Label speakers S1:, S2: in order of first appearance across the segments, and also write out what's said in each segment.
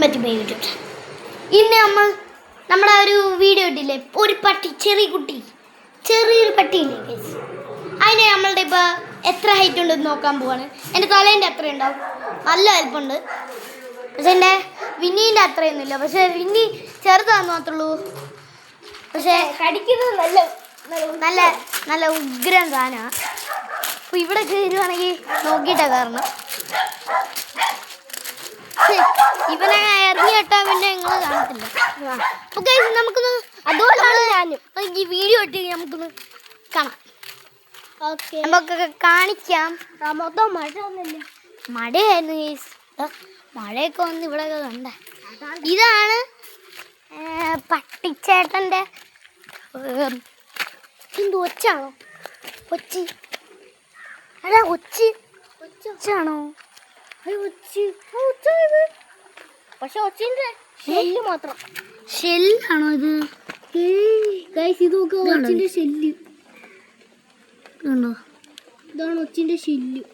S1: YouTube. ഇന്ന് നമ്മുടെ ഒരു വീഡിയോ ഇട്ടില്ലേ, ഒരു പട്ടി, ചെറിയൊരു പട്ടിയില്ലേ ഗൈസ്, അതിന് നമ്മളുടെ ഇപ്പോൾ എത്ര ഹൈറ്റ് ഉണ്ടെന്ന് നോക്കാൻ പോവാണ്. എൻ്റെ തലേൻ്റെ അത്ര ഉണ്ടാവും, നല്ല വലിപ്പമുണ്ട്. പക്ഷെ എൻ്റെ വിന്നീൻ്റെ അത്രയൊന്നുമില്ല. പക്ഷേ വിന്നി ചെറുതാന്ന് മാത്രമേ ഉള്ളൂ. പക്ഷേ കടിക്കുന്നത് നല്ല നല്ല ഉഗ്രൻ സാധനമാണ്. അപ്പോൾ ഇവിടെ കയറുവാണെങ്കിൽ നോക്കിയിട്ടാണ് കാരണം ഇവനെ ഇറങ്ങി കെട്ടാൻ പിന്നെ നിങ്ങൾ കാണത്തില്ല. അപ്പോൾ ഗൈസ് നമുക്കൊന്ന് അതുപോലെയാണ് ഞാനും ഈ വീഡിയോ ഇട്ട് നമുക്കൊന്ന് കാണാം. ഓക്കെ, നമുക്കൊക്കെ കാണിക്കാം. മൊത്തം മഴ ഒന്നുമില്ല, മഴയായിരുന്നു ഗൈസ്. മഴയൊക്കെ വന്ന് ഇവിടെയൊക്കെ കണ്ട. ഇതാണ് പട്ടിച്ചേട്ടൻ്റെ എന്ത് ഒച്ചാണോ? അല്ല ഒച്ചാണോ? പക്ഷെ ഒച്ചിന്റെ ഷെല്ല് മാത്രം. ഷെല്ലാണോ ഇത്? ഗൈസ് ഇത് നോക്കുക, ഒച്ചിന്റെ ഷെല്ല് കണ്ടോ? ഇതാണ് ഒച്ചിന്റെ ഷെല്ലാണ്.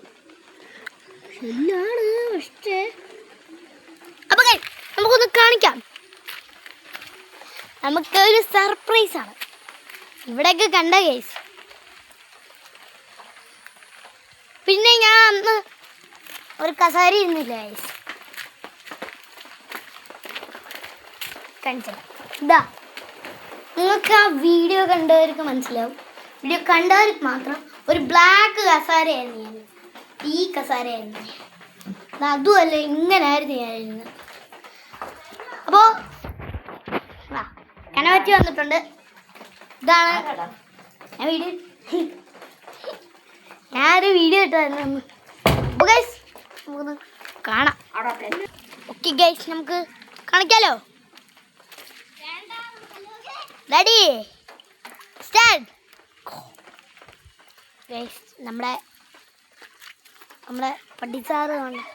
S1: പക്ഷേ അപ്പൊ നമുക്കൊന്ന് കാണിക്കാം. നമുക്കൊരു സർപ്രൈസാണ് ഇവിടെയൊക്കെ കണ്ട ഗൈസ്. പിന്നെ ഞാൻ അന്ന് ഒരു കസേര ഇരുന്നില്ല ഗൈസ്, കാണിച്ചത്. ഇതാ നിങ്ങൾക്ക് ആ വീഡിയോ കണ്ടവർക്ക് മനസ്സിലാവും. വീഡിയോ കണ്ടവർക്ക് മാത്രം ഒരു ബ്ലാക്ക് കസേരയായിരുന്നു ഞാൻ. ഈ കസേരയായിരുന്നു അതുമല്ല, ഇങ്ങനായിരുന്നു ഞാനിരുന്നത്. അപ്പോൾ കനവറ്റി വന്നിട്ടുണ്ട്. ഇതാണ് ഞാനൊരു വീഡിയോ ഇട്ടായിരുന്നു. അപ്പോൾ ഗൈസ് നമുക്കൊന്ന് കാണാം. ഓക്കെ ഗൈസ്, നമുക്ക് കാണിക്കാലോ. Ready start. ഗൈസ് നമ്മുടെ പട്ടിസാറ് കാണും.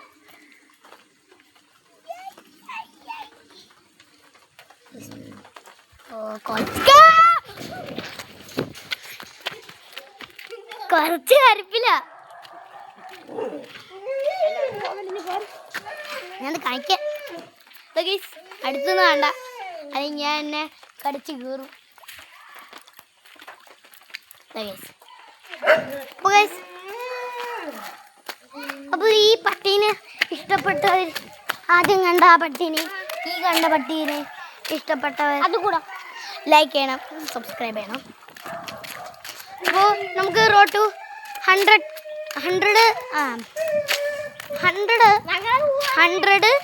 S1: കുറച്ച് കരുപ്പില്ല, ഞാൻ കഴിക്കാം. അടുത്തൊന്നും വേണ്ട, അത് ഞാൻ എന്നെ കടിച്ച് കീറും. അപ്പോൾ ഈ പട്ടീനെ ഇഷ്ടപ്പെട്ടവർ, ആദ്യം കണ്ട ആ പട്ടീനെ, ഈ കണ്ട പട്ടീനെ ഇഷ്ടപ്പെട്ടവർ അതുകൂടെ ലൈക്ക് ചെയ്യണം, സബ്സ്ക്രൈബ് ചെയ്യണം. അപ്പോൾ നമുക്ക് റോഡ് ടു 100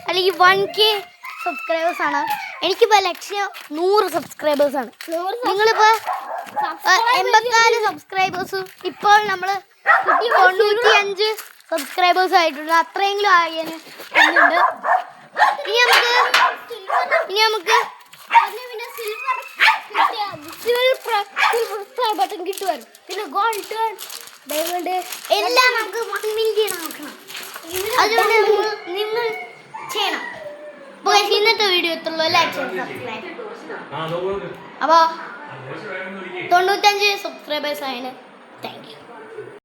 S1: അല്ലെങ്കിൽ 1K സബ്സ്ക്രൈബേഴ്സാണ്. എനിക്കിപ്പോൾ ലക്ഷ്യം 100 സബ്സ്ക്രൈബേഴ്സാണ്. നിങ്ങളിപ്പോൾ 84 സബ്സ്ക്രൈബേഴ്സും ഇപ്പോൾ നമ്മൾ 95 സബ്സ്ക്രൈബേഴ്സ് ആയിട്ടുണ്ട്. അത്രയെങ്കിലും ആയെന്ന് ഉണ്ട്. ഇനി നമുക്ക് സിൽവർ ബട്ടൺ കിട്ടുമായിരുന്നു. പിന്നെ ഗോൾഡ്, ഡയമണ്ട് എല്ലാം നമുക്ക് 1 മില്യൺ ആക്കണം. അതുകൊണ്ട് നിങ്ങൾ ചെയ്യണം. അപ്പോൾ ഇന്നത്തെ വീഡിയോ എത്തുള്ളൂ. ലൈക്ക് ചെയ്യണം, സബ്സ്ക്രൈബ്. അപ്പോൾ 95 സബ്സ്ക്രൈബേഴ്സ് ആയതിന്